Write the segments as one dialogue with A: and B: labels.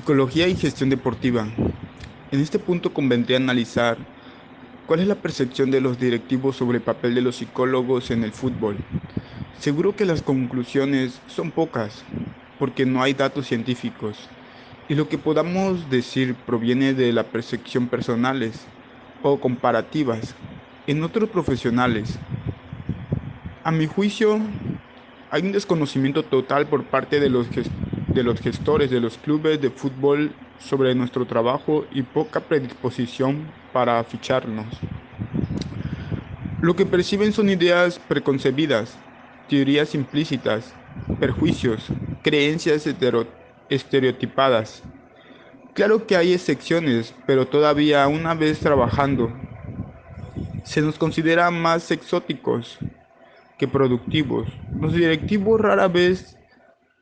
A: Psicología y gestión deportiva. En este punto convendría analizar cuál es la percepción de los directivos sobre el papel de los psicólogos en el fútbol. Seguro que las conclusiones son pocas, porque no hay datos científicos, y lo que podamos decir proviene de la percepción personales o comparativas en otros profesionales. A mi juicio, hay un desconocimiento total por parte de los gestores de los clubes de fútbol sobre nuestro trabajo y poca predisposición para ficharnos. Lo que perciben son ideas preconcebidas, teorías implícitas, perjuicios, creencias estereotipadas. Claro que hay excepciones, pero todavía una vez trabajando, se nos considera más exóticos que productivos. Los directivos rara vez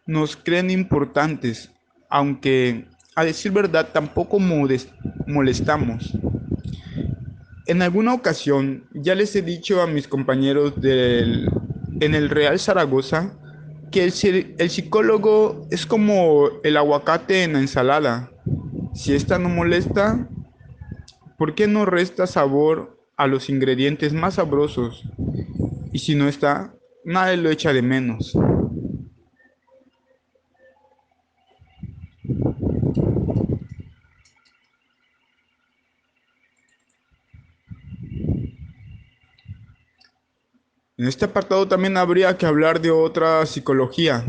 A: nos creen importantes, aunque a decir verdad tampoco molestamos. En alguna ocasión ya les he dicho a mis compañeros en el Real Zaragoza que el psicólogo es como el aguacate en la ensalada. Si esta no molesta, ¿por qué no resta sabor a los ingredientes más sabrosos? Y si no está, nadie lo echa de menos. En este apartado también habría que hablar de otra psicología,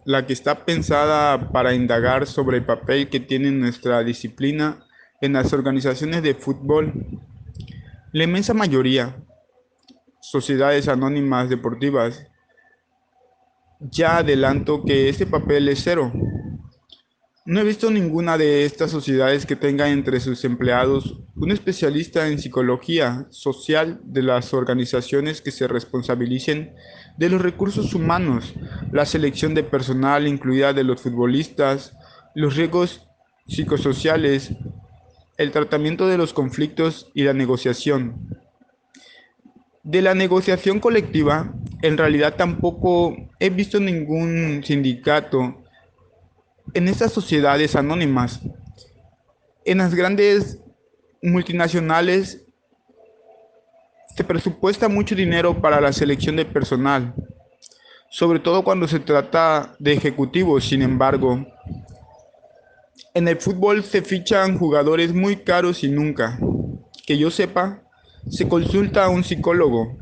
A: la que está pensada para indagar sobre el papel que tiene nuestra disciplina en las organizaciones de fútbol. La inmensa mayoría, sociedades anónimas deportivas, ya adelanto que este papel es cero. No he visto ninguna de estas sociedades que tenga entre sus empleados un especialista en psicología social de las organizaciones que se responsabilicen de los recursos humanos, la selección de personal incluida de los futbolistas, los riesgos psicosociales, el tratamiento de los conflictos y la negociación. De la negociación colectiva, en realidad tampoco he visto ningún sindicato en estas sociedades anónimas. En las grandes multinacionales se presupuesta mucho dinero para la selección de personal, sobre todo cuando se trata de ejecutivos. Sin embargo, en el fútbol se fichan jugadores muy caros y nunca, que yo sepa, se consulta a un psicólogo,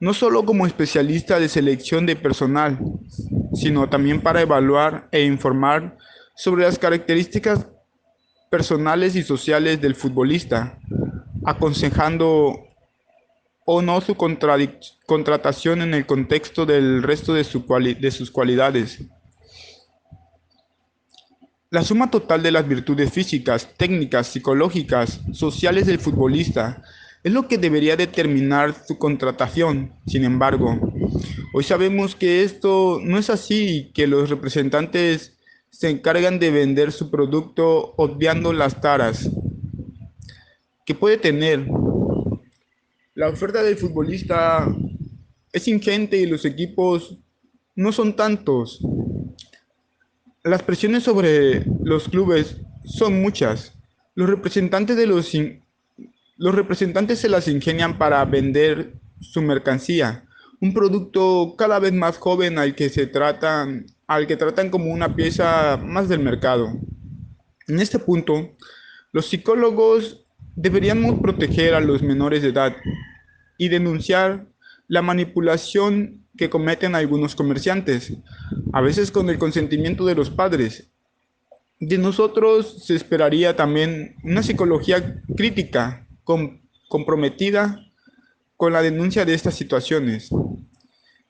A: no solo como especialista de selección de personal, sino también para evaluar e informar sobre las características personales y sociales del futbolista, aconsejando o no su contratación en el contexto del resto de sus cualidades. La suma total de las virtudes físicas, técnicas, psicológicas, sociales del futbolista es lo que debería determinar su contratación. Sin embargo, hoy sabemos que esto no es así y que los representantes se encargan de vender su producto obviando las taras que puede tener. La oferta del futbolista es ingente y los equipos no son tantos. Las presiones sobre los clubes son muchas. Los representantes, los representantes se las ingenian para vender su mercancía, un producto cada vez más joven al que tratan como una pieza más del mercado. En este punto, los psicólogos deberíamos proteger a los menores de edad y denunciar la manipulación que cometen algunos comerciantes, a veces con el consentimiento de los padres. De nosotros se esperaría también una psicología crítica, comprometida con la denuncia de estas situaciones.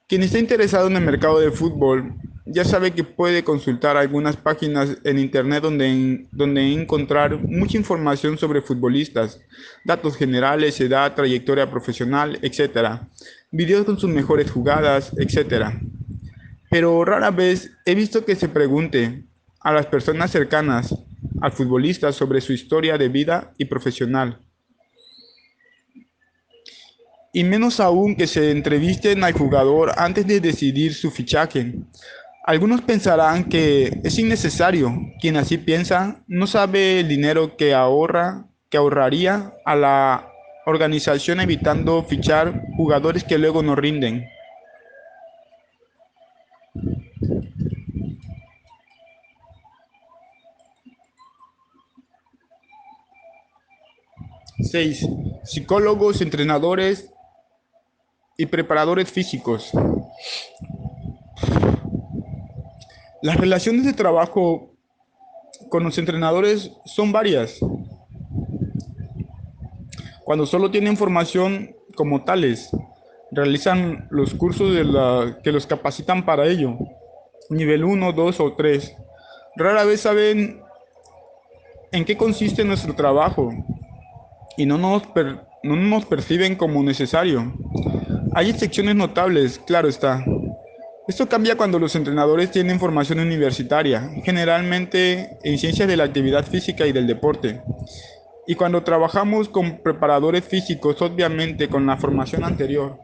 A: Quien está interesado en el mercado de fútbol ya sabe que puede consultar algunas páginas en internet donde encontrar mucha información sobre futbolistas, datos generales, edad, trayectoria profesional, etcétera, videos con sus mejores jugadas, etcétera. Pero rara vez he visto que se pregunte a las personas cercanas al futbolista sobre su historia de vida y profesional. Y menos aún que se entrevisten al jugador antes de decidir su fichaje. Algunos pensarán que es innecesario. Quien así piensa no sabe el dinero que ahorraría a la organización evitando fichar jugadores que luego no rinden. 6. Psicólogos, entrenadores y preparadores físicos. Las relaciones de trabajo con los entrenadores son varias. Cuando solo tienen formación como tales, realizan los cursos que los capacitan para ello, nivel 1, 2 o 3. Rara vez saben en qué consiste nuestro trabajo y no nos perciben como necesario. Hay excepciones notables, claro está. Esto cambia cuando los entrenadores tienen formación universitaria, generalmente en ciencias de la actividad física y del deporte. Y cuando trabajamos con preparadores físicos, obviamente con la formación anterior.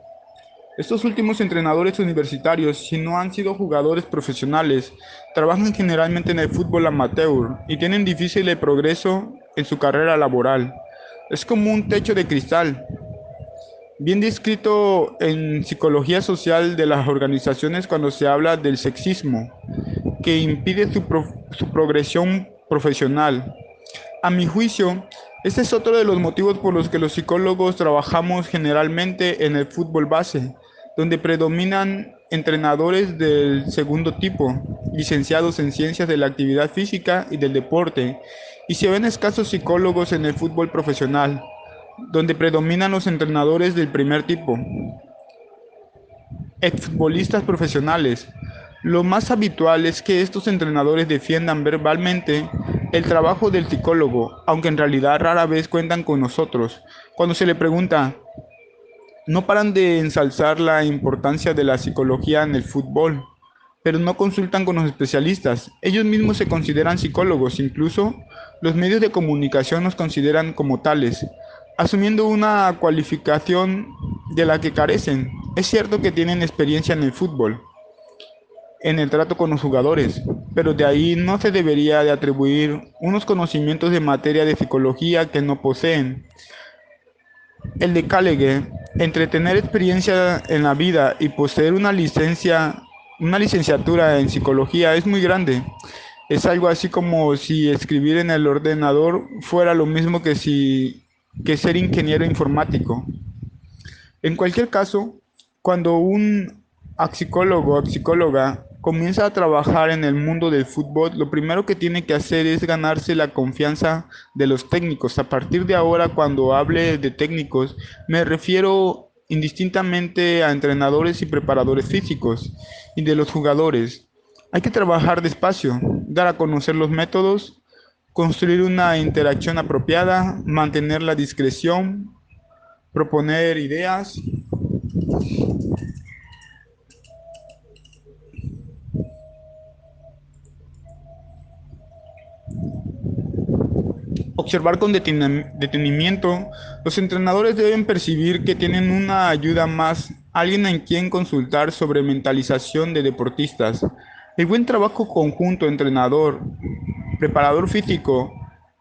A: Estos últimos entrenadores universitarios, si no han sido jugadores profesionales, trabajan generalmente en el fútbol amateur y tienen difícil progreso en su carrera laboral. Es como un techo de cristal, bien descrito en psicología social de las organizaciones cuando se habla del sexismo, que impide su progresión profesional. A mi juicio, este es otro de los motivos por los que los psicólogos trabajamos generalmente en el fútbol base, donde predominan entrenadores del segundo tipo, licenciados en ciencias de la actividad física y del deporte, y se ven escasos psicólogos en el fútbol profesional, donde predominan los entrenadores del primer tipo, exfutbolistas profesionales. Lo más habitual es que estos entrenadores defiendan verbalmente el trabajo del psicólogo, aunque en realidad rara vez cuentan con nosotros. Cuando se le pregunta, no paran de ensalzar la importancia de la psicología en el fútbol, pero no consultan con los especialistas. Ellos mismos se consideran psicólogos, incluso los medios de comunicación los consideran como tales, asumiendo una cualificación de la que carecen. Es cierto que tienen experiencia en el fútbol, en el trato con los jugadores, pero de ahí no se debería de atribuir unos conocimientos de materia de psicología que no poseen. El decálogo entre tener experiencia en la vida y poseer una licenciatura en psicología es muy grande. Es algo así como si escribir en el ordenador fuera lo mismo que ser ingeniero informático. En cualquier caso, cuando un psicólogo o psicóloga comienza a trabajar en el mundo del fútbol, lo primero que tiene que hacer es ganarse la confianza de los técnicos. A partir de ahora, cuando hable de técnicos, me refiero indistintamente a entrenadores y preparadores físicos y de los jugadores. Hay que trabajar despacio, dar a conocer los métodos, construir una interacción apropiada, mantener la discreción, proponer ideas, observar con detenimiento. Los entrenadores deben percibir que tienen una ayuda más, alguien en quien consultar sobre mentalización de deportistas. El buen trabajo conjunto entrenador, preparador físico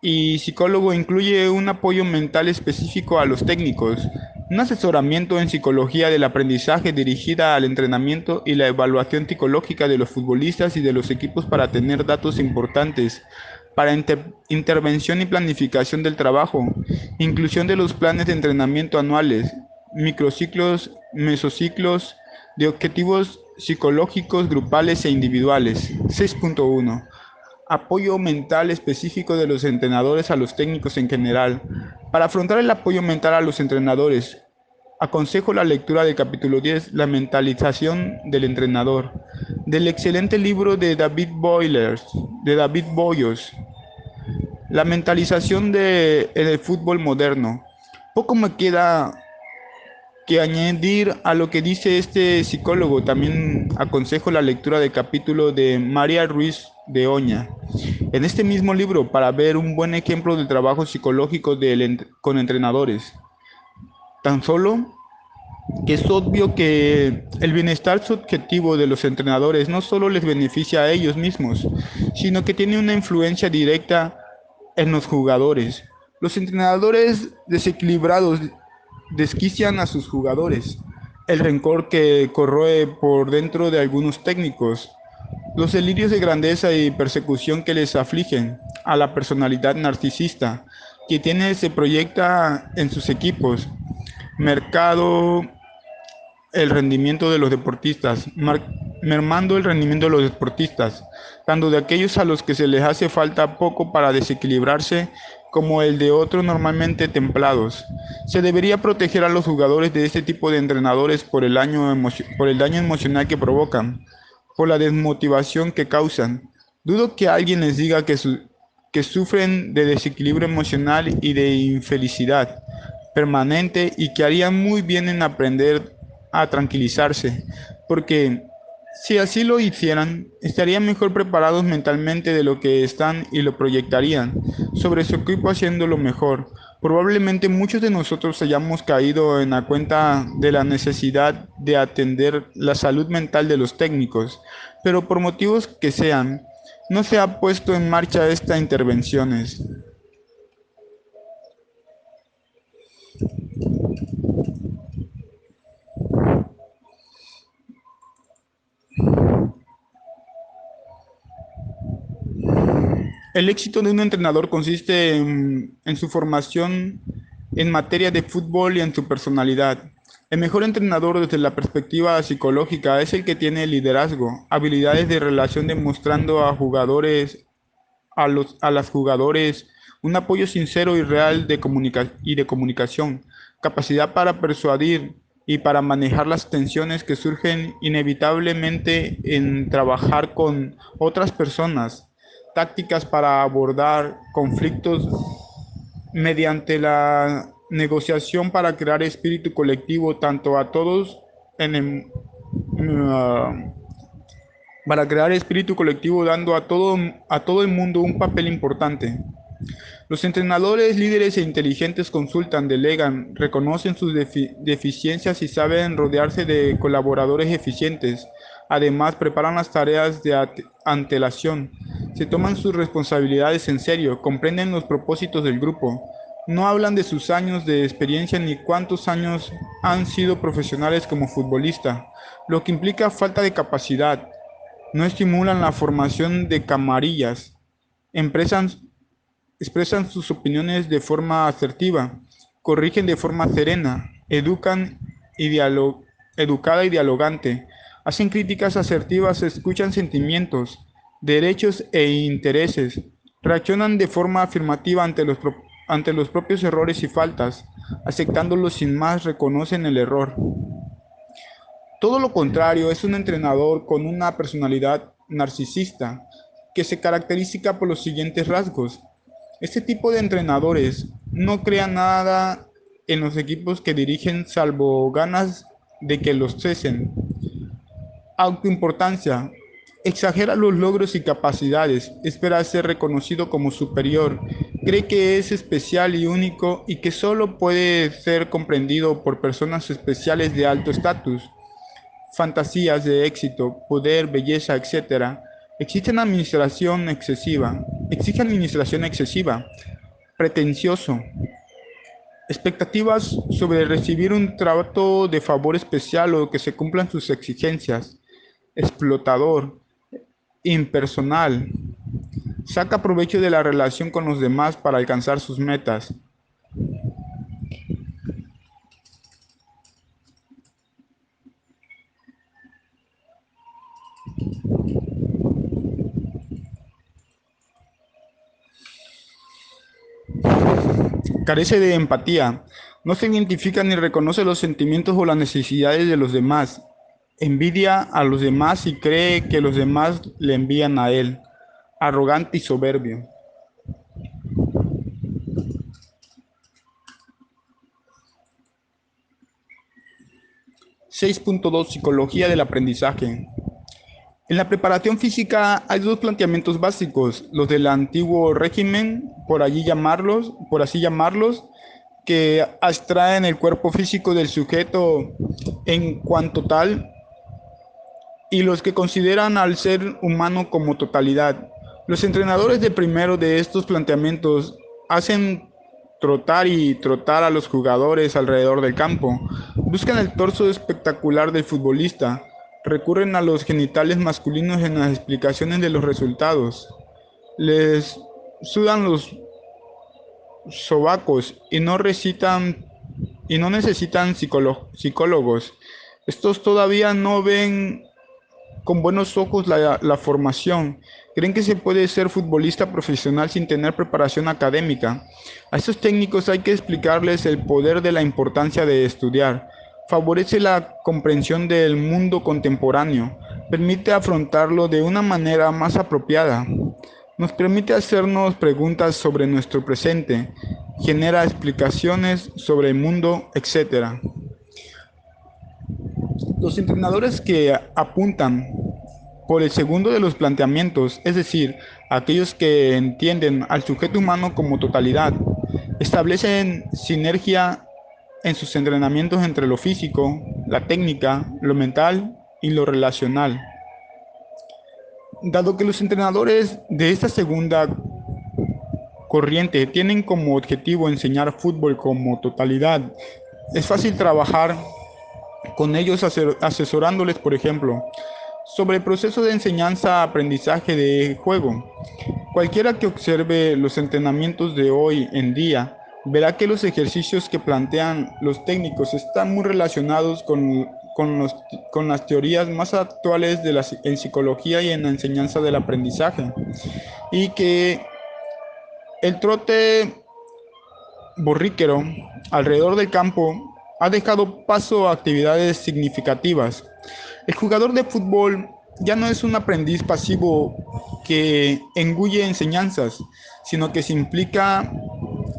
A: y psicólogo incluye un apoyo mental específico a los técnicos, un asesoramiento en psicología del aprendizaje dirigida al entrenamiento y la evaluación psicológica de los futbolistas y de los equipos para tener datos importantes para intervención y planificación del trabajo, inclusión de los planes de entrenamiento anuales, microciclos, mesociclos, de objetivos psicológicos grupales e individuales. 6.1. Apoyo mental específico de los entrenadores a los técnicos en general. Para afrontar el apoyo mental a los entrenadores, aconsejo la lectura del capítulo 10, La mentalización del entrenador, del excelente libro de David Boyos, La mentalización en el fútbol moderno. Poco me queda que añadir a lo que dice este psicólogo. También aconsejo la lectura del capítulo de María Ruiz de Oña en este mismo libro para ver un buen ejemplo del trabajo psicológico con entrenadores. Tan solo que es obvio que el bienestar subjetivo de los entrenadores no solo les beneficia a ellos mismos, sino que tiene una influencia directa en los jugadores. Los entrenadores desequilibrados desquician a sus jugadores. El rencor que corroe por dentro de algunos técnicos, los delirios de grandeza y persecución que les afligen a la personalidad narcisista que se proyecta en sus equipos, mercado el rendimiento de los deportistas, mermando el rendimiento de los deportistas, tanto de aquellos a los que se les hace falta poco para desequilibrarse, como el de otros normalmente templados. Se debería proteger a los jugadores de este tipo de entrenadores por el daño emocional que provocan, por la desmotivación que causan. Dudo que alguien les diga que sufren de desequilibrio emocional y de infelicidad permanente y que harían muy bien en aprender a tranquilizarse, porque si así lo hicieran, estarían mejor preparados mentalmente de lo que están y lo proyectarían sobre su equipo haciéndolo mejor. Probablemente muchos de nosotros hayamos caído en la cuenta de la necesidad de atender la salud mental de los técnicos, pero por motivos que sean, no se ha puesto en marcha estas intervenciones. El éxito de un entrenador consiste en su formación en materia de fútbol y en su personalidad. El mejor entrenador desde la perspectiva psicológica es el que tiene liderazgo, habilidades de relación demostrando a las jugadores un apoyo sincero y real de comunicación, capacidad para persuadir y para manejar las tensiones que surgen inevitablemente en trabajar con otras personas, tácticas para abordar conflictos mediante la negociación para crear espíritu colectivo tanto a todos en el, uh, para crear espíritu colectivo dando a todo el mundo un papel importante. Los entrenadores, líderes e inteligentes consultan, delegan, reconocen sus deficiencias y saben rodearse de colaboradores eficientes. Además, preparan las tareas de antelación, se toman sus responsabilidades en serio, comprenden los propósitos del grupo. No hablan de sus años de experiencia ni cuántos años han sido profesionales como futbolista, lo que implica falta de capacidad. No estimulan la formación de camarillas, empresan expresan sus opiniones de forma asertiva, corrigen de forma serena, educada y dialogante, hacen críticas asertivas, escuchan sentimientos, derechos e intereses, reaccionan de forma afirmativa ante los propios errores y faltas, aceptándolos sin más, reconocen el error. Todo lo contrario, es un entrenador con una personalidad narcisista que se caracteriza por los siguientes rasgos. Este tipo de entrenadores no crea nada en los equipos que dirigen salvo ganas de que los cesen. Autoimportancia. Exagera los logros y capacidades, espera ser reconocido como superior, cree que es especial y único y que solo puede ser comprendido por personas especiales de alto estatus. Fantasías de éxito, poder, belleza, etcétera. Exige administración excesiva, pretencioso, expectativas sobre recibir un trato de favor especial o que se cumplan sus exigencias, explotador, impersonal, saca provecho de la relación con los demás para alcanzar sus metas. Carece de empatía, no se identifica ni reconoce los sentimientos o las necesidades de los demás, envidia a los demás y cree que los demás le envían a él, arrogante y soberbio. 6.2 Psicología del aprendizaje. En la preparación física hay dos planteamientos básicos, los del antiguo régimen, por así llamarlos, que abstraen el cuerpo físico del sujeto en cuanto tal y los que consideran al ser humano como totalidad. Los entrenadores de primero de estos planteamientos hacen trotar y trotar a los jugadores alrededor del campo, buscan el torso espectacular del futbolista, recurren a los genitales masculinos en las explicaciones de los resultados, les sudan los sobacos y no necesitan psicólogos. Estos todavía no ven con buenos ojos la formación. Creen que se puede ser futbolista profesional sin tener preparación académica. A estos técnicos hay que explicarles el poder de la importancia de estudiar. Favorece la comprensión del mundo contemporáneo. Permite afrontarlo de una manera más apropiada. Nos permite hacernos preguntas sobre nuestro presente. Genera explicaciones sobre el mundo, etc. Los entrenadores que apuntan por el segundo de los planteamientos, es decir, aquellos que entienden al sujeto humano como totalidad, establecen sinergia en sus entrenamientos entre lo físico, la técnica, lo mental y lo relacional. Dado que los entrenadores de esta segunda corriente tienen como objetivo enseñar fútbol como totalidad, es fácil trabajar con ellos asesorándoles, por ejemplo, sobre el proceso de enseñanza-aprendizaje de juego. Cualquiera que observe los entrenamientos de hoy en día verá que los ejercicios que plantean los técnicos están muy relacionados con las teorías más actuales en psicología y en la enseñanza del aprendizaje, y que el trote borriquero alrededor del campo ha dejado paso a actividades significativas. El jugador de fútbol ya no es un aprendiz pasivo que engulle enseñanzas, sino que se implica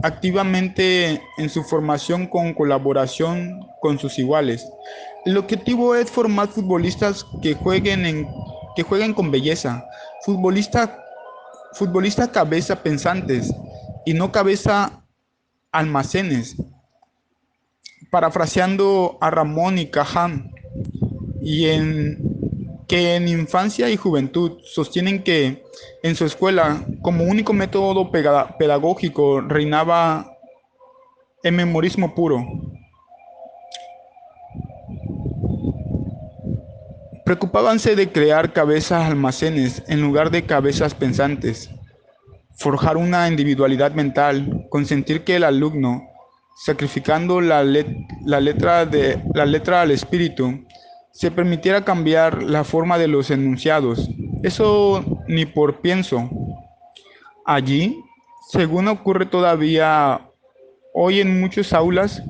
A: activamente en su formación con colaboración con sus iguales. El objetivo es formar futbolistas que jueguen con belleza, futbolista cabeza pensantes y no cabeza almacenes, parafraseando a Ramón y Cajal, que en infancia y juventud sostienen que en su escuela, como único método pedagógico, reinaba el memorismo puro. Preocupábanse de crear cabezas almacenes en lugar de cabezas pensantes, forjar una individualidad mental, consentir que el alumno, sacrificando la letra al espíritu, se permitiera cambiar la forma de los enunciados. Eso ni por pienso. Allí, según ocurre todavía hoy en muchas aulas,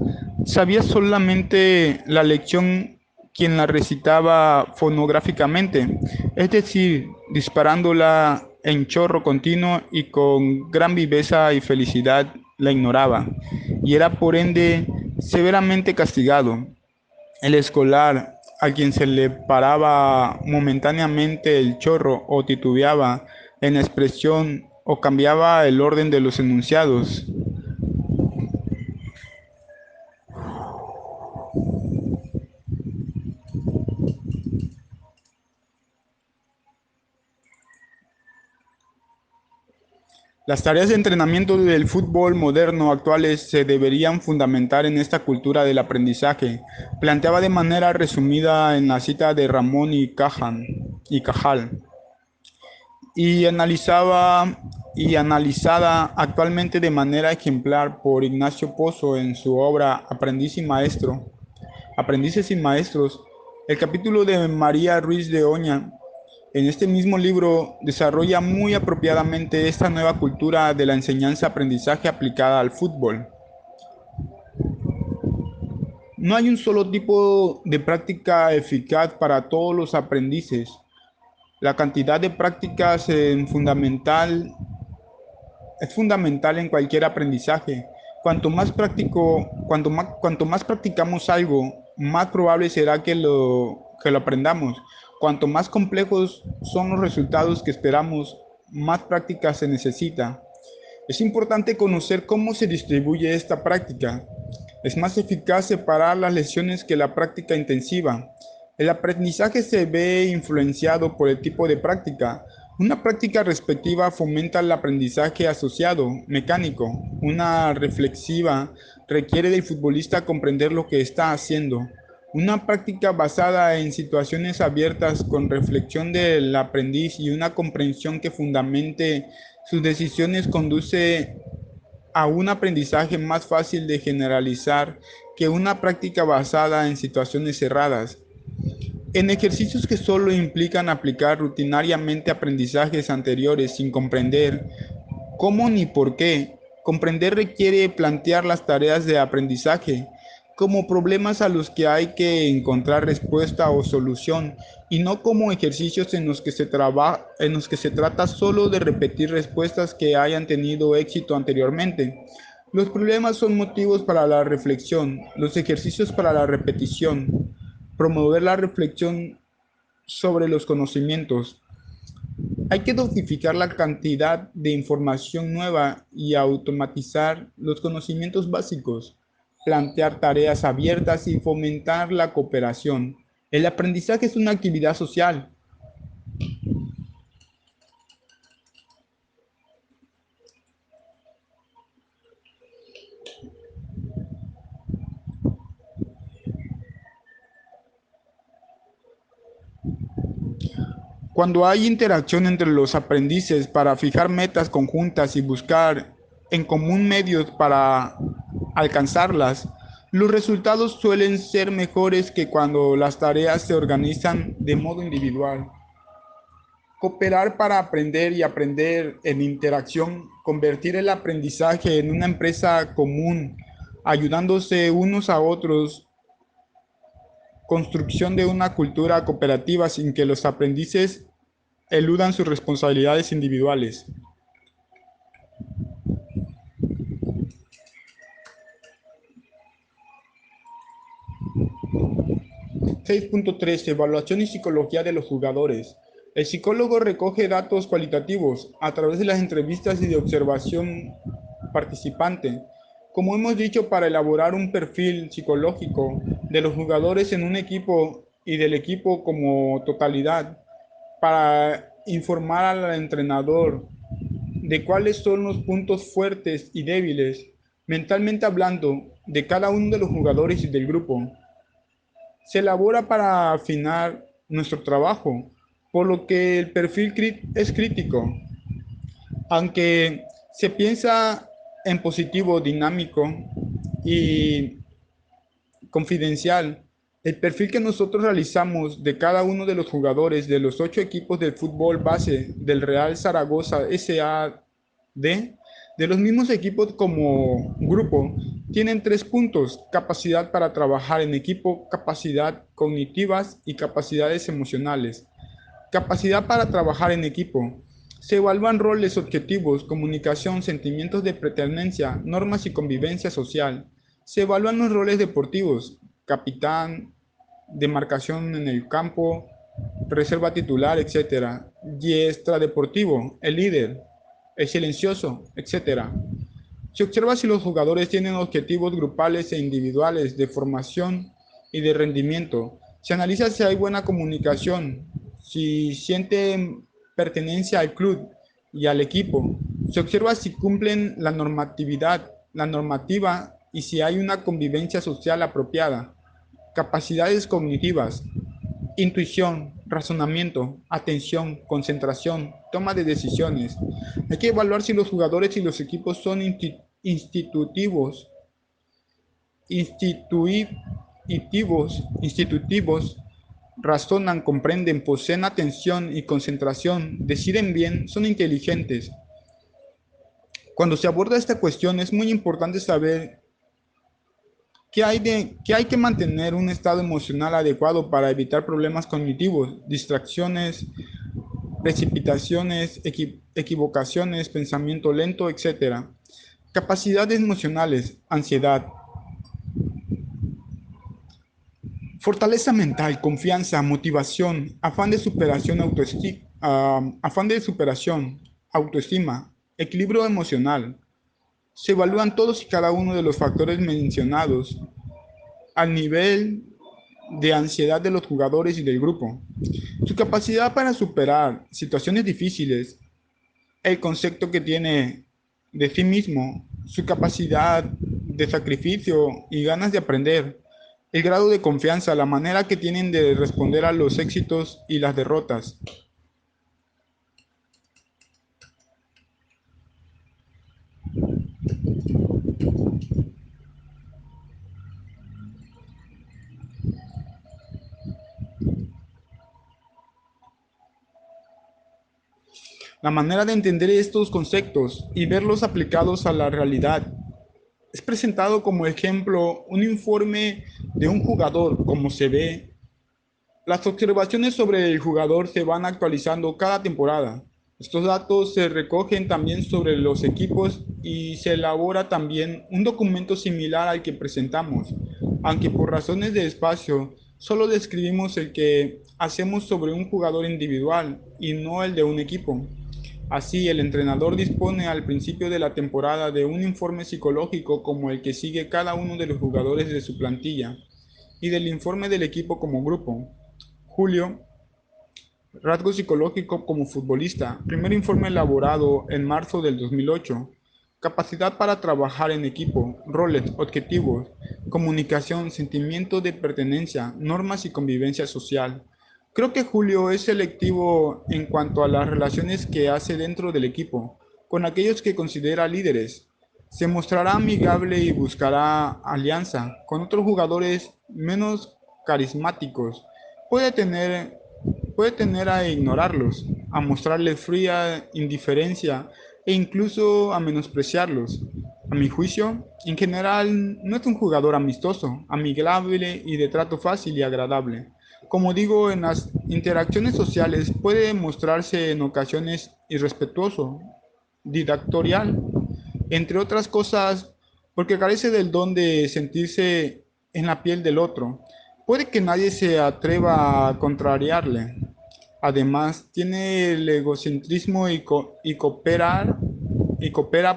A: sabía solamente la lección quien la recitaba fonográficamente, es decir, disparándola en chorro continuo y con gran viveza y felicidad la ignoraba, y era por ende severamente castigado. El escolar, a quien se le paraba momentáneamente el chorro o titubeaba en la expresión o cambiaba el orden de los enunciados, las tareas de entrenamiento del fútbol moderno actuales se deberían fundamentar en esta cultura del aprendizaje, planteaba de manera resumida en la cita de Ramón y Cajal, y analizada actualmente de manera ejemplar por Ignacio Pozo en su obra Aprendices y Maestros. El capítulo de María Ruiz de Oña en este mismo libro desarrolla muy apropiadamente esta nueva cultura de la enseñanza-aprendizaje aplicada al fútbol. No hay un solo tipo de práctica eficaz para todos los aprendices. La cantidad de prácticas es fundamental en cualquier aprendizaje. Cuanto más practicamos algo, más probable será que lo aprendamos. Cuanto más complejos son los resultados que esperamos, más práctica se necesita. Es importante conocer cómo se distribuye esta práctica. Es más eficaz separar las lecciones que la práctica intensiva. El aprendizaje se ve influenciado por el tipo de práctica. Una práctica respectiva fomenta el aprendizaje asociado, mecánico. Una reflexiva requiere del futbolista comprender lo que está haciendo. Una práctica basada en situaciones abiertas con reflexión del aprendiz y una comprensión que fundamente sus decisiones conduce a un aprendizaje más fácil de generalizar que una práctica basada en situaciones cerradas. En ejercicios que solo implican aplicar rutinariamente aprendizajes anteriores sin comprender cómo ni por qué, comprender requiere plantear las tareas de aprendizaje como problemas a los que hay que encontrar respuesta o solución y no como ejercicios en los que se trata solo de repetir respuestas que hayan tenido éxito anteriormente. Los problemas son motivos para la reflexión, los ejercicios para la repetición, promover la reflexión sobre los conocimientos. Hay que dosificar la cantidad de información nueva y automatizar los conocimientos básicos, plantear tareas abiertas y fomentar la cooperación. El aprendizaje es una actividad social. Cuando hay interacción entre los aprendices para fijar metas conjuntas y buscar en común medios para alcanzarlas, los resultados suelen ser mejores que cuando las tareas se organizan de modo individual. Cooperar para aprender y aprender en interacción, convertir el aprendizaje en una empresa común, ayudándose unos a otros, construcción de una cultura cooperativa sin que los aprendices eludan sus responsabilidades individuales. 6.3. Evaluación y psicología de los jugadores. El psicólogo recoge datos cualitativos a través de las entrevistas y de observación participante. Como hemos dicho, para elaborar un perfil psicológico de los jugadores en un equipo y del equipo como totalidad, para informar al entrenador de cuáles son los puntos fuertes y débiles, mentalmente hablando, de cada uno de los jugadores y del grupo. Se elabora para afinar nuestro trabajo, por lo que el perfil es crítico. Aunque se piensa en positivo, dinámico y confidencial, el perfil que nosotros realizamos de cada uno de los jugadores de los 8 equipos del fútbol base del Real Zaragoza SAD, de los mismos equipos como grupo, tienen 3 puntos: capacidad para trabajar en equipo, capacidad cognitivas y capacidades emocionales. Capacidad para trabajar en equipo. Se evalúan roles, objetivos, comunicación, sentimientos de pertenencia, normas y convivencia social. Se evalúan los roles deportivos: capitán, demarcación en el campo, reserva titular, etcétera. Y extradeportivo, el líder, el silencioso, etcétera. Se observa si los jugadores tienen objetivos grupales e individuales de formación y de rendimiento. Se analiza si hay buena comunicación, si sienten pertenencia al club y al equipo. Se observa si cumplen la normativa y si hay una convivencia social apropiada. Capacidades cognitivas: intuición, razonamiento, atención, concentración, toma de decisiones. Hay que evaluar si los jugadores y los equipos son institutivos, institutivos, razonan, comprenden, poseen atención y concentración, deciden bien, son inteligentes. Cuando se aborda esta cuestión es muy importante saber que hay que mantener un estado emocional adecuado para evitar problemas cognitivos, distracciones, precipitaciones, equivocaciones, pensamiento lento, etcétera. Capacidades emocionales: ansiedad, fortaleza mental, confianza, motivación, afán de superación, autoestima, Equilibrio emocional. Se evalúan todos y cada uno de los factores mencionados al nivel de ansiedad de los jugadores y del grupo. Su capacidad para superar situaciones difíciles, el concepto que tiene de sí mismo, su capacidad de sacrificio y ganas de aprender, el grado de confianza, la manera que tienen de responder a los éxitos y las derrotas. La manera de entender estos conceptos y verlos aplicados a la realidad es presentado como ejemplo un informe de un jugador, como se ve. Las observaciones sobre el jugador se van actualizando cada temporada. Estos datos se recogen también sobre los equipos y se elabora también un documento similar al que presentamos, aunque por razones de espacio solo describimos el que hacemos sobre un jugador individual y no el de un equipo. Así, el entrenador dispone al principio de la temporada de un informe psicológico como el que sigue cada uno de los jugadores de su plantilla y del informe del equipo como grupo. Julio, rasgo psicológico como futbolista. Primer informe elaborado en marzo del 2008. Capacidad para trabajar en equipo, roles, objetivos, comunicación, sentimiento de pertenencia, normas y convivencia social. Creo que Julio es selectivo en cuanto a las relaciones que hace dentro del equipo, con aquellos que considera líderes. Se mostrará amigable y buscará alianza con otros jugadores menos carismáticos. Puede tener Puede tender a ignorarlos, a mostrarles fría indiferencia e incluso a menospreciarlos. A mi juicio, en general, no es un jugador amistoso, amigable y de trato fácil y agradable. Como digo, en las interacciones sociales puede mostrarse en ocasiones irrespetuoso, didactorial, entre otras cosas, porque carece del don de sentirse en la piel del otro. Puede que nadie se atreva a contrariarle. Además, tiene el egocentrismo y coopera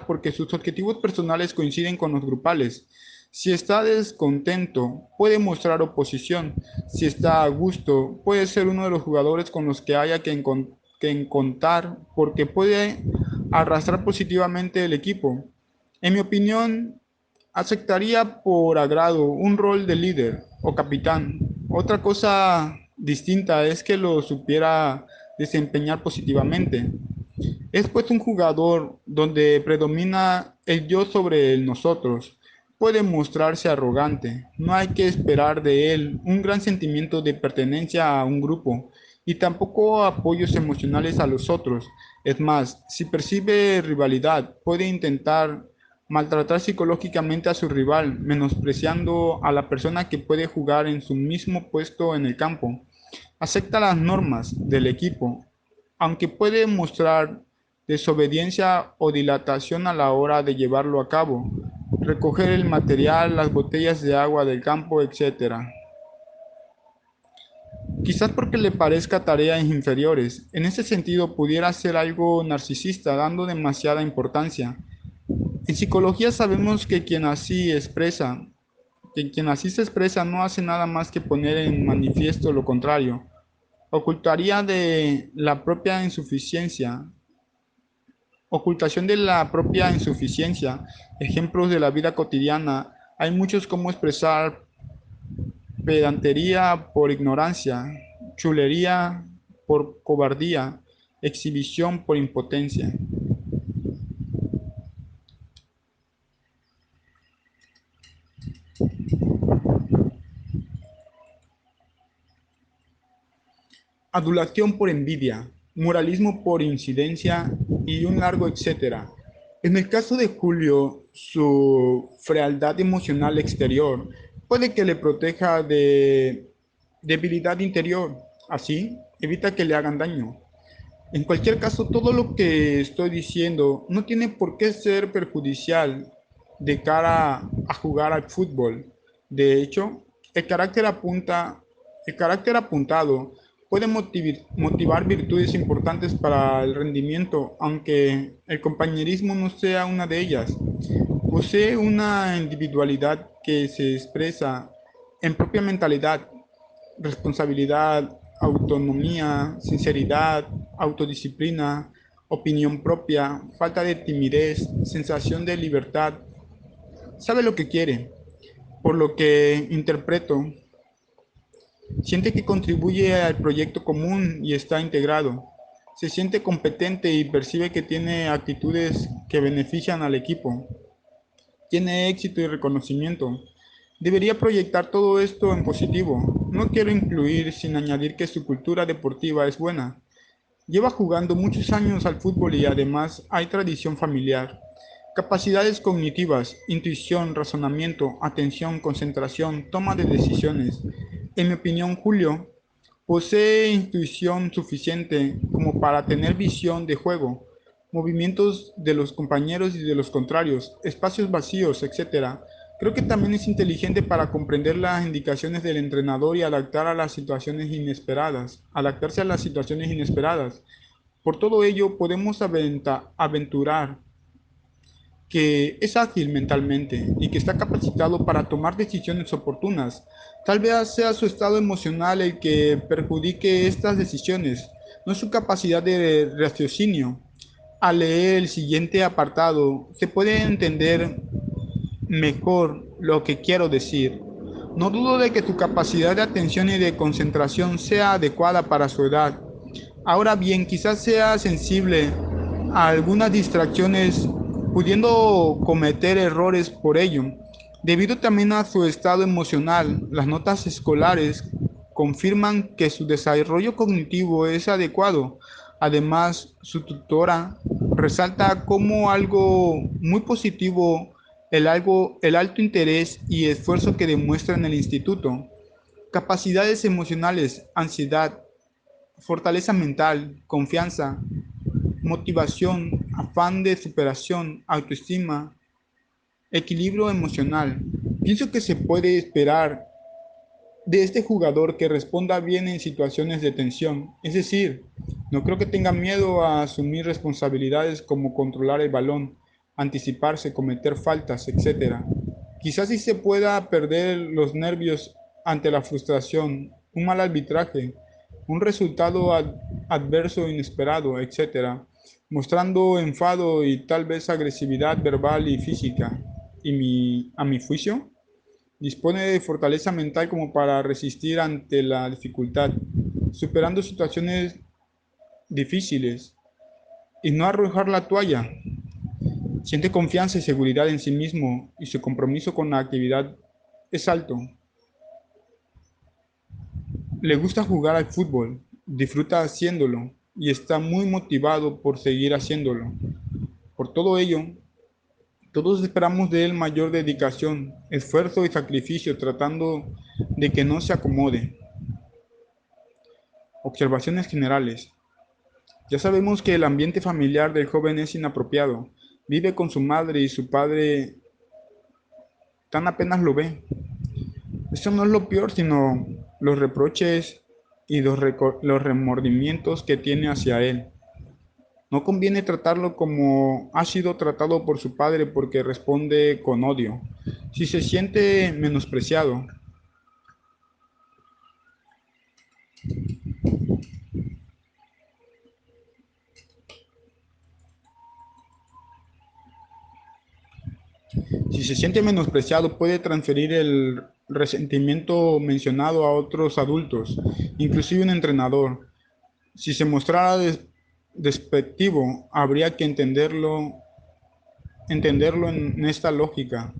A: porque sus objetivos personales coinciden con los grupales. Si está descontento, puede mostrar oposición. Si está a gusto, puede ser uno de los jugadores con los que haya que contar porque puede arrastrar positivamente el equipo. En mi opinión, aceptaría por agrado un rol de líder o capitán. Otra cosa distinta es que lo supiera desempeñar positivamente. Es pues un jugador donde predomina el yo sobre el nosotros. Puede mostrarse arrogante. No hay que esperar de él un gran sentimiento de pertenencia a un grupo y tampoco apoyos emocionales a los otros. Es más, si percibe rivalidad, puede intentar maltratar psicológicamente a su rival, menospreciando a la persona que puede jugar en su mismo puesto en el campo. Acepta las normas del equipo, aunque puede mostrar desobediencia o dilatación a la hora de llevarlo a cabo, recoger el material, las botellas de agua del campo, etc. Quizás porque le parezca tareas inferiores. En ese sentido, pudiera ser algo narcisista, dando demasiada importancia. En psicología sabemos que quien así se expresa no hace nada más que poner en manifiesto lo contrario. Ocultaría de la propia insuficiencia, Ocultación de la propia insuficiencia. Ejemplos de la vida cotidiana. Hay muchos como expresar pedantería por ignorancia, chulería por cobardía, exhibición por impotencia. Adulación por envidia, moralismo por incidencia y un largo etcétera. En el caso de Julio, su frialdad emocional exterior puede que le proteja de debilidad interior, así evita que le hagan daño. En cualquier caso, todo lo que estoy diciendo no tiene por qué ser perjudicial de cara a jugar al fútbol. De hecho, el carácter apuntado puede motivar virtudes importantes para el rendimiento, aunque el compañerismo no sea una de ellas. Posee una individualidad que se expresa en propia mentalidad, responsabilidad, autonomía, sinceridad, autodisciplina, opinión propia, falta de timidez, sensación de libertad. Sabe lo que quiere, por lo que interpreto, siente que contribuye al proyecto común y está integrado. Se siente competente y percibe que tiene actitudes que benefician al equipo. Tiene éxito y reconocimiento. Debería proyectar todo esto en positivo. No quiero incluir sin añadir que su cultura deportiva es buena. Lleva jugando muchos años al fútbol y además hay tradición familiar. Capacidades cognitivas, intuición, razonamiento, atención, concentración, toma de decisiones. En mi opinión, Julio posee intuición suficiente como para tener visión de juego, movimientos de los compañeros y de los contrarios, espacios vacíos, etc. Creo que también es inteligente para comprender las indicaciones del entrenador y adaptarse a las situaciones inesperadas. Por todo ello, podemos aventurar que es ágil mentalmente y que está capacitado para tomar decisiones oportunas. Tal vez sea su estado emocional el que perjudique estas decisiones, no su capacidad de raciocinio. Al leer el siguiente apartado, se puede entender mejor lo que quiero decir. No dudo de que tu capacidad de atención y de concentración sea adecuada para su edad. Ahora bien, quizás sea sensible a algunas distracciones, pudiendo cometer errores por ello. Debido también a su estado emocional, las notas escolares confirman que su desarrollo cognitivo es adecuado. Además, su tutora resalta como algo muy positivo el alto interés y esfuerzo que demuestra en el instituto. Capacidades emocionales, ansiedad, fortaleza mental, confianza, motivación, afán de superación, autoestima, equilibrio emocional. Pienso que se puede esperar de este jugador que responda bien en situaciones de tensión. Es decir, no creo que tenga miedo a asumir responsabilidades como controlar el balón, anticiparse, cometer faltas, etc. Quizás sí se pueda perder los nervios ante la frustración, un mal arbitraje, un resultado adverso inesperado, etc., mostrando enfado y tal vez agresividad verbal y física. A mi juicio, dispone de fortaleza mental como para resistir ante la dificultad, superando situaciones difíciles y no arrojar la toalla. Siente confianza y seguridad en sí mismo y su compromiso con la actividad es alto. Le gusta jugar al fútbol, disfruta haciéndolo y está muy motivado por seguir haciéndolo. Por todo ello, todos esperamos de él mayor dedicación, esfuerzo y sacrificio tratando de que no se acomode. Observaciones generales. Ya sabemos que el ambiente familiar del joven es inapropiado. Vive con su madre y su padre tan apenas lo ve. Esto no es lo peor, sino los reproches y los remordimientos que tiene hacia él. No conviene tratarlo como ha sido tratado por su padre porque responde con odio. Si se siente menospreciado, Si se siente menospreciado, puede transferir el resentimiento mencionado a otros adultos, inclusive un entrenador. Si se mostrara despectivo, habría que entenderlo en esta lógica.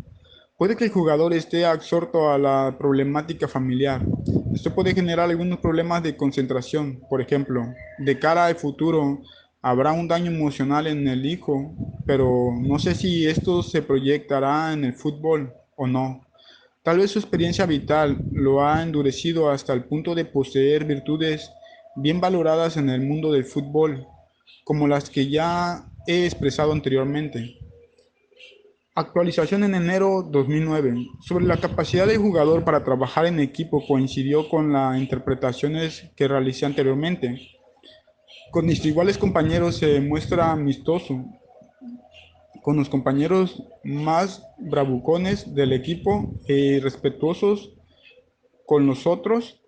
A: Puede que el jugador esté absorto a la problemática familiar. Esto puede generar algunos problemas de concentración. Por ejemplo, de cara al futuro, habrá un daño emocional en el hijo, pero no sé si esto se proyectará en el fútbol o no. Tal vez su experiencia vital lo ha endurecido hasta el punto de poseer virtudes bien valoradas en el mundo del fútbol, como las que ya he expresado anteriormente. Actualización en enero 2009. Sobre la capacidad del jugador para trabajar en equipo coincidió con las interpretaciones que realicé anteriormente. Con mis iguales compañeros se muestra amistoso, con los compañeros más bravucones del equipo y respetuosos con los otros.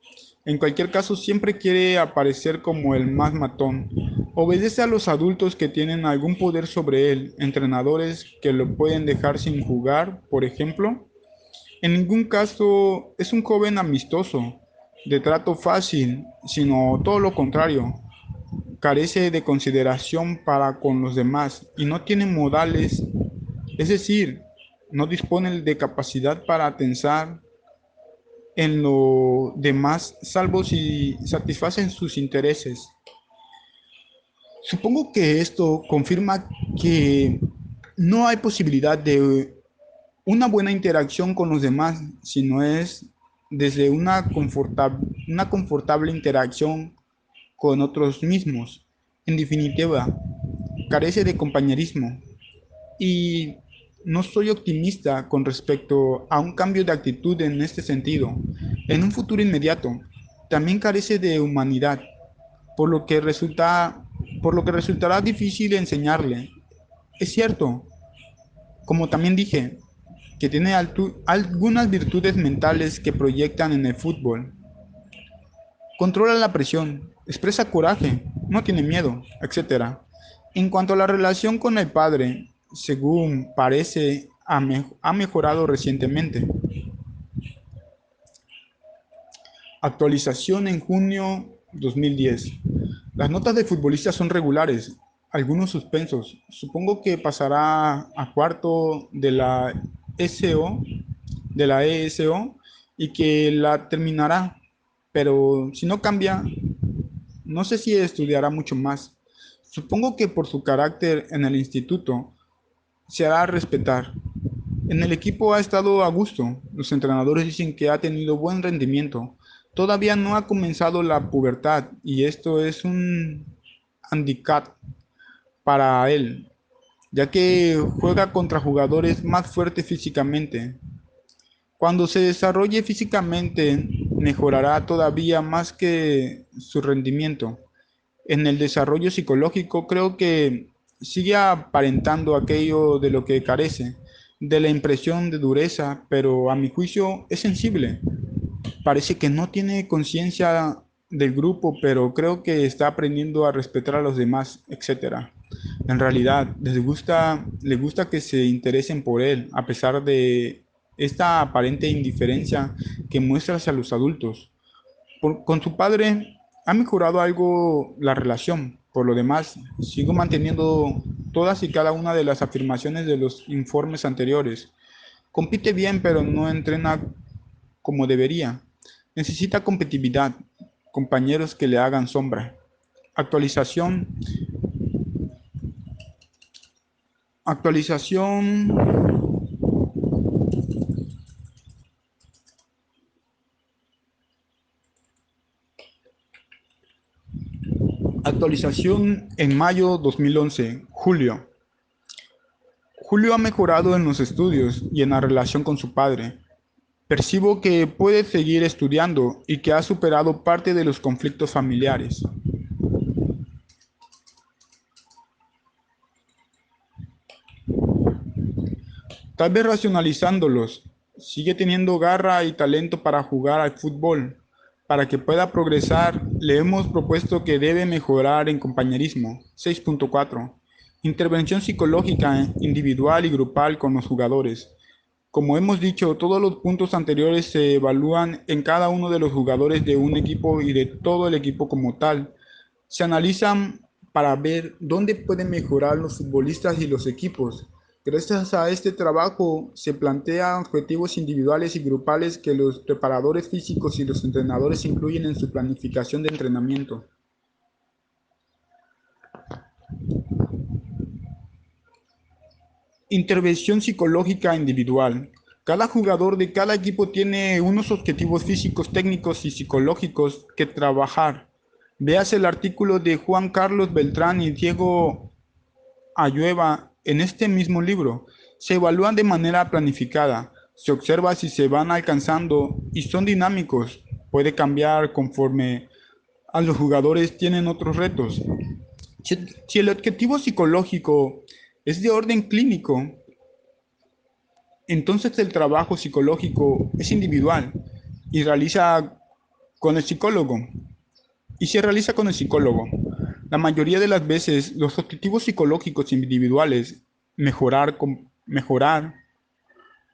A: En cualquier caso, siempre quiere aparecer como el más matón. Obedece a los adultos que tienen algún poder sobre él, entrenadores que lo pueden dejar sin jugar, por ejemplo. En ningún caso es un joven amistoso, de trato fácil, sino todo lo contrario. Carece de consideración para con los demás y no tiene modales, es decir, no dispone de capacidad para pensar en lo demás, salvo si satisfacen sus intereses. Supongo que esto confirma que no hay posibilidad de una buena interacción con los demás, si no es desde una confortable interacción con otros mismos. En definitiva, carece de compañerismo y no soy optimista con respecto a un cambio de actitud en este sentido. En un futuro inmediato, también carece de humanidad, por lo que resultará difícil enseñarle. Es cierto, como también dije, que tiene algunas virtudes mentales que proyectan en el fútbol. Controla la presión, expresa coraje, no tiene miedo, etcétera. En cuanto a la relación con el padre, según parece, ha mejorado recientemente. Actualización en junio 2010. Las notas de futbolista son regulares, algunos suspensos. Supongo que pasará a cuarto de la SO, de la ESO, y que la terminará. Pero si no cambia, no sé si estudiará mucho más. Supongo que por su carácter en el instituto se hará respetar. En el equipo ha estado a gusto. Los entrenadores dicen que ha tenido buen rendimiento. Todavía no ha comenzado la pubertad y esto es un handicap para él, ya que juega contra jugadores más fuertes físicamente. Cuando se desarrolle físicamente, mejorará todavía más que su rendimiento. En el desarrollo psicológico creo que sigue aparentando aquello de lo que carece, de la impresión de dureza, pero a mi juicio es sensible. Parece que no tiene conciencia del grupo, pero creo que está aprendiendo a respetar a los demás, etcétera. En realidad, le gusta que se interesen por él, a pesar de esta aparente indiferencia que muestra hacia los adultos. Con su padre ha mejorado algo la relación. Por lo demás, sigo manteniendo todas y cada una de las afirmaciones de los informes anteriores. Compite bien, pero no entrena como debería. Necesita competitividad, compañeros que le hagan sombra. Actualización, actualización, actualización en mayo 2011, julio. Julio ha mejorado en los estudios y en la relación con su padre. Percibo que puede seguir estudiando y que ha superado parte de los conflictos familiares. Tal vez racionalizándolos, sigue teniendo garra y talento para jugar al fútbol. Para que pueda progresar, le hemos propuesto que debe mejorar en compañerismo. 6.4. Intervención psicológica individual y grupal con los jugadores. Como hemos dicho, todos los puntos anteriores se evalúan en cada uno de los jugadores de un equipo y de todo el equipo como tal. Se analizan para ver dónde pueden mejorar los futbolistas y los equipos. Gracias a este trabajo se plantean objetivos individuales y grupales que los preparadores físicos y los entrenadores incluyen en su planificación de entrenamiento. Intervención psicológica individual. Cada jugador de cada equipo tiene unos objetivos físicos, técnicos y psicológicos que trabajar. Veas el artículo de Juan Carlos Beltrán y Diego Ayueva en este mismo libro. Se evalúan de manera planificada, se observa si se van alcanzando y son dinámicos. Puede cambiar conforme a los jugadores tienen otros retos. Si el objetivo psicológico es de orden clínico, entonces el trabajo psicológico es individual y realiza con el psicólogo. Y se realiza con el psicólogo. La mayoría de las veces los objetivos psicológicos individuales, mejorar,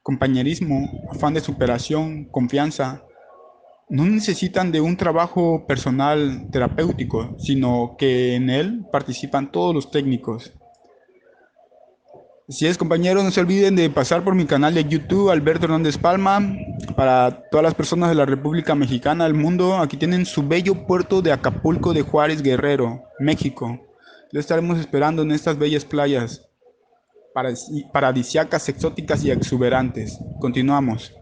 A: compañerismo, afán de superación, confianza, no necesitan de un trabajo personal terapéutico, sino que en él participan todos los técnicos. Así es, compañeros, no se olviden de pasar por mi canal de YouTube, Alberto Hernández Palma. Para todas las personas de la República Mexicana, del mundo, aquí tienen su bello puerto de Acapulco de Juárez, Guerrero, México. Lo estaremos esperando en estas bellas playas paradisíacas, exóticas y exuberantes. Continuamos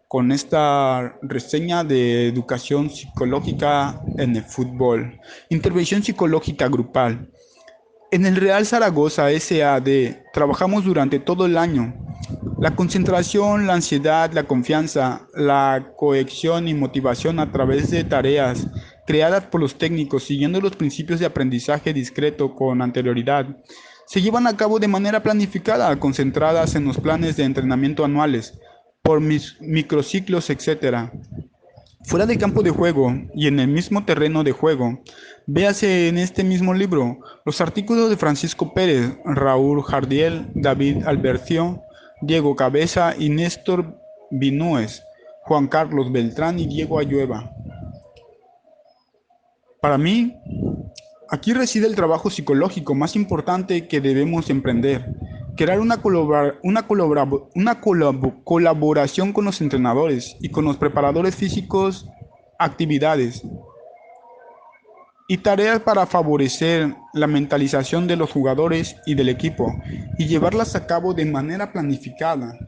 A: con esta reseña de educación psicológica en el fútbol. Intervención psicológica grupal. En el Real Zaragoza S.A.D. trabajamos durante todo el año. La concentración, la ansiedad, la confianza, la cohesión y motivación a través de tareas creadas por los técnicos siguiendo los principios de aprendizaje discreto con anterioridad se llevan a cabo de manera planificada, concentradas en los planes de entrenamiento anuales, por microciclos, etc. Fuera del campo de juego y en el mismo terreno de juego, véase en este mismo libro los artículos de Francisco Pérez, Raúl Jardiel, David Albercio, Diego Cabeza y Néstor Binúes, Juan Carlos Beltrán y Diego Ayueva. Para mí, aquí reside el trabajo psicológico más importante que debemos emprender. Crear una colaboración con los entrenadores y con los preparadores físicos, actividades y tareas para favorecer la mentalización de los jugadores y del equipo y llevarlas a cabo de manera planificada.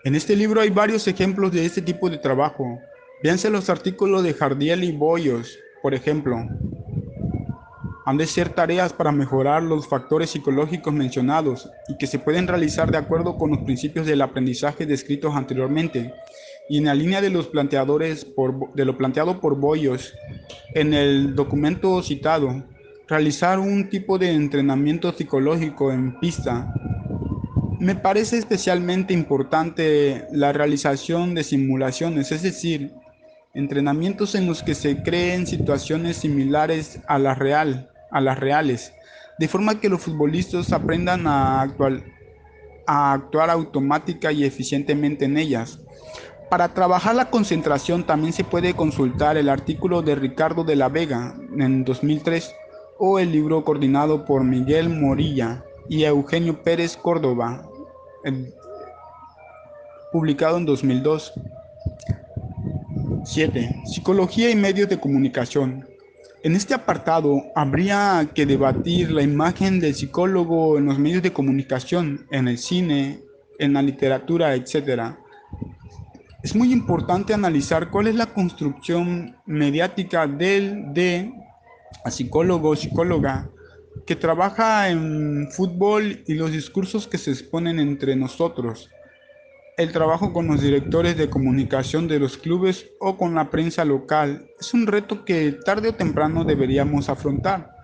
A: En este libro hay varios ejemplos de este tipo de trabajo. Véanse los artículos de Jardiel y Bollos, por ejemplo. Han de ser tareas para mejorar los factores psicológicos mencionados y que se pueden realizar de acuerdo con los principios del aprendizaje descritos anteriormente y en la línea de lo planteado por Bollos en el documento citado. Realizar un tipo de entrenamiento psicológico en pista. Me parece especialmente importante la realización de simulaciones, es decir, entrenamientos en los que se creen situaciones similares a las reales, de forma que los futbolistas aprendan a actuar automática y eficientemente en ellas. Para trabajar la concentración también se puede consultar el artículo de Ricardo de la Vega en 2003 o el libro coordinado por Miguel Morilla y Eugenio Pérez Córdoba, publicado en 2002. 7. Psicología y medios de comunicación. En este apartado habría que debatir la imagen del psicólogo en los medios de comunicación, en el cine, en la literatura, etc. Es muy importante analizar cuál es la construcción mediática de a psicólogo o psicóloga que trabaja en fútbol y los discursos que se exponen entre nosotros. El trabajo con los directores de comunicación de los clubes o con la prensa local es un reto que tarde o temprano deberíamos afrontar.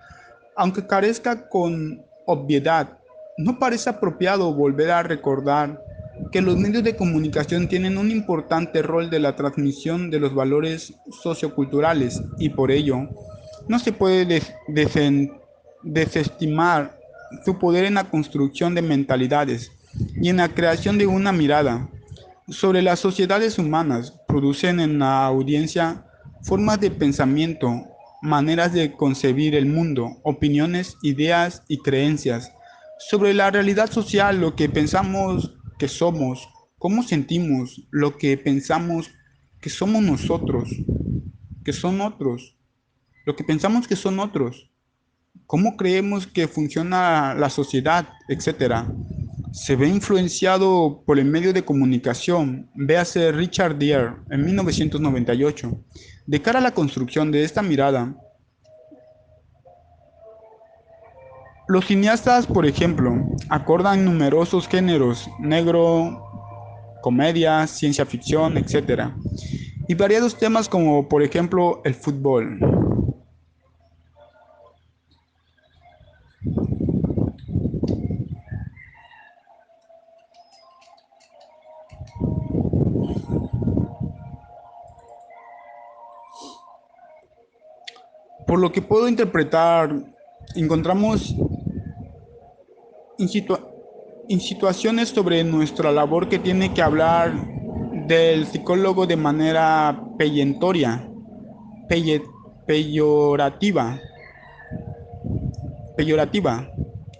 A: Aunque carezca con obviedad, no parece apropiado volver a recordar que los medios de comunicación tienen un importante rol de la transmisión de los valores socioculturales y por ello no se puede desestimar su poder en la construcción de mentalidades y en la creación de una mirada sobre las sociedades humanas. Producen en la audiencia formas de pensamiento, maneras de concebir el mundo, opiniones, ideas y creencias, sobre la realidad social, lo que pensamos que somos, cómo sentimos, lo que pensamos que somos nosotros, que son otros, lo que pensamos que son otros, cómo creemos que funciona la sociedad, etcétera. Se ve influenciado por el medio de comunicación, véase Richard Gere en 1998. De cara a la construcción de esta mirada, los cineastas, por ejemplo, acordan numerosos géneros, negro, comedia, ciencia ficción, etcétera, y variados temas como, por ejemplo, el fútbol. Por lo que puedo interpretar, encontramos en, situa- en situaciones sobre nuestra labor que tiene que hablar del psicólogo de manera peyentoria, peye- peyorativa, peyorativa.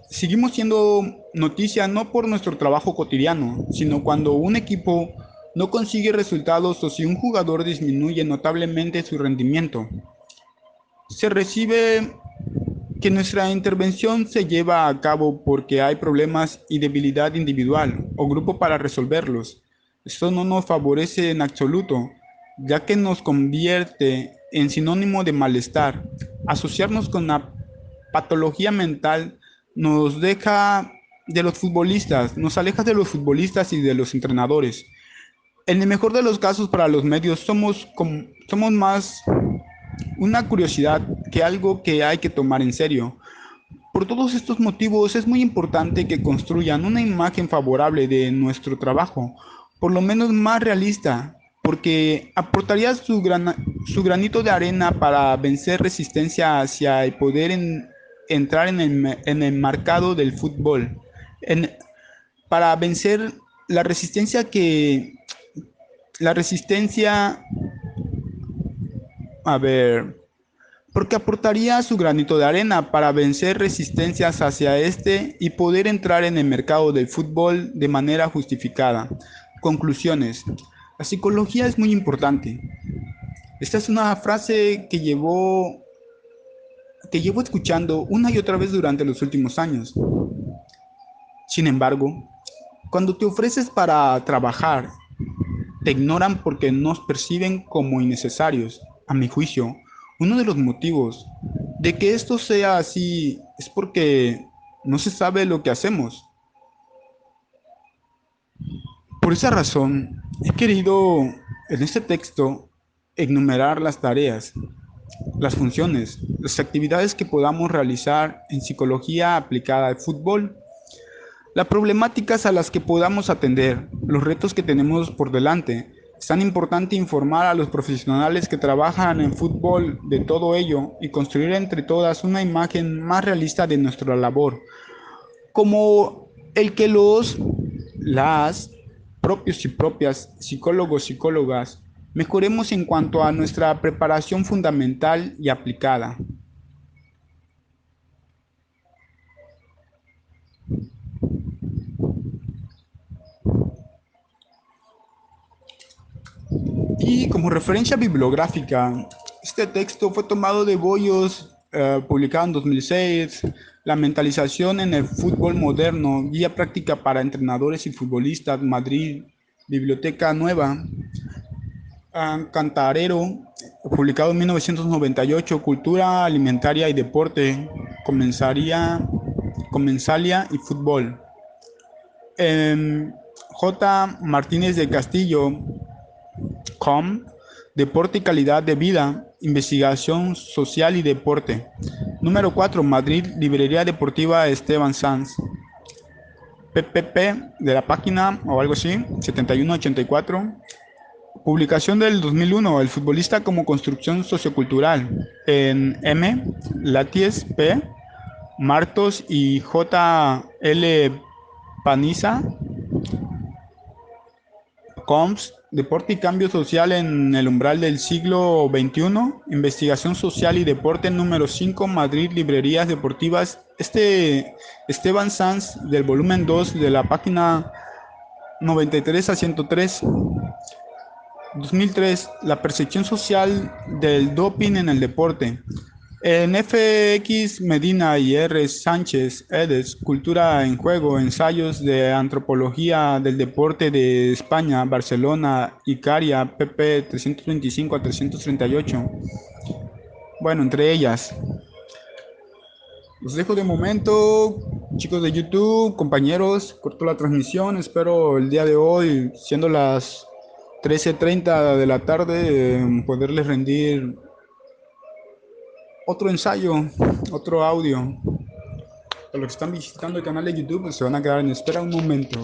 A: Seguimos siendo noticia no por nuestro trabajo cotidiano, sino cuando un equipo no consigue resultados o si un jugador disminuye notablemente su rendimiento. Se recibe que nuestra intervención se lleva a cabo porque hay problemas y debilidad individual o grupo para resolverlos. Esto no nos favorece en absoluto, ya que nos convierte en sinónimo de malestar. Asociarnos con la patología mental nos deja de los futbolistas, nos aleja de los futbolistas y de los entrenadores. En el mejor de los casos para los medios somos más una curiosidad que algo que hay que tomar en serio. Por todos estos motivos es muy importante que construyan una imagen favorable de nuestro trabajo, por lo menos más realista, porque aportaría su granito de arena para vencer resistencia hacia el poder entrar en el mercado del fútbol, en- para vencer la resistencia la resistencia, a ver, porque aportaría su granito de arena para vencer resistencias hacia este y poder entrar en el mercado del fútbol de manera justificada. Conclusiones. La psicología es muy importante. Esta es una frase que llevo escuchando una y otra vez durante los últimos años. Sin embargo, cuando te ofreces para trabajar, te ignoran porque nos perciben como innecesarios. A mi juicio, uno de los motivos de que esto sea así es porque no se sabe lo que hacemos. Por esa razón, he querido en este texto enumerar las tareas, las funciones, las actividades que podamos realizar en psicología aplicada al fútbol, las problemáticas a las que podamos atender, los retos que tenemos por delante. Es tan importante informar a los profesionales que trabajan en fútbol de todo ello y construir entre todas una imagen más realista de nuestra labor, como el que las propios y propias psicólogos, psicólogas, mejoremos en cuanto a nuestra preparación fundamental y aplicada. Y como referencia bibliográfica, este texto fue tomado de Bollos, publicado en 2006, La mentalización en el fútbol moderno, guía práctica para entrenadores y futbolistas, Madrid, Biblioteca Nueva, Cantarero, publicado en 1998, Cultura Alimentaria y Deporte, Comensalia y Fútbol. J. Martínez de Castillo, Com, Deporte y calidad de vida, investigación social y deporte. Número 4, Madrid, Librería Deportiva Esteban Sanz. PPP de la página o algo así, 7184. Publicación del 2001, El futbolista como construcción sociocultural. En M, Laties P, Martos y J. L. Paniza, Combs Deporte y cambio social en el umbral del siglo XXI, investigación social y deporte número 5, Madrid, librerías deportivas. Esteban Sanz del volumen 2 de la página 93 a 103. 2003, la percepción social del doping en el deporte. En FX Medina y R. Sánchez Edes, Cultura en Juego, Ensayos de Antropología del Deporte de España, Barcelona, Icaria, pp. 325 a 338. Bueno, entre ellas. Los dejo de momento, chicos de YouTube, compañeros, corto la transmisión, espero el día de hoy, siendo las 13:30 de la tarde, poderles rendir otro ensayo, otro audio. Para los que están visitando el canal de YouTube, pues se van a quedar en espera un momento.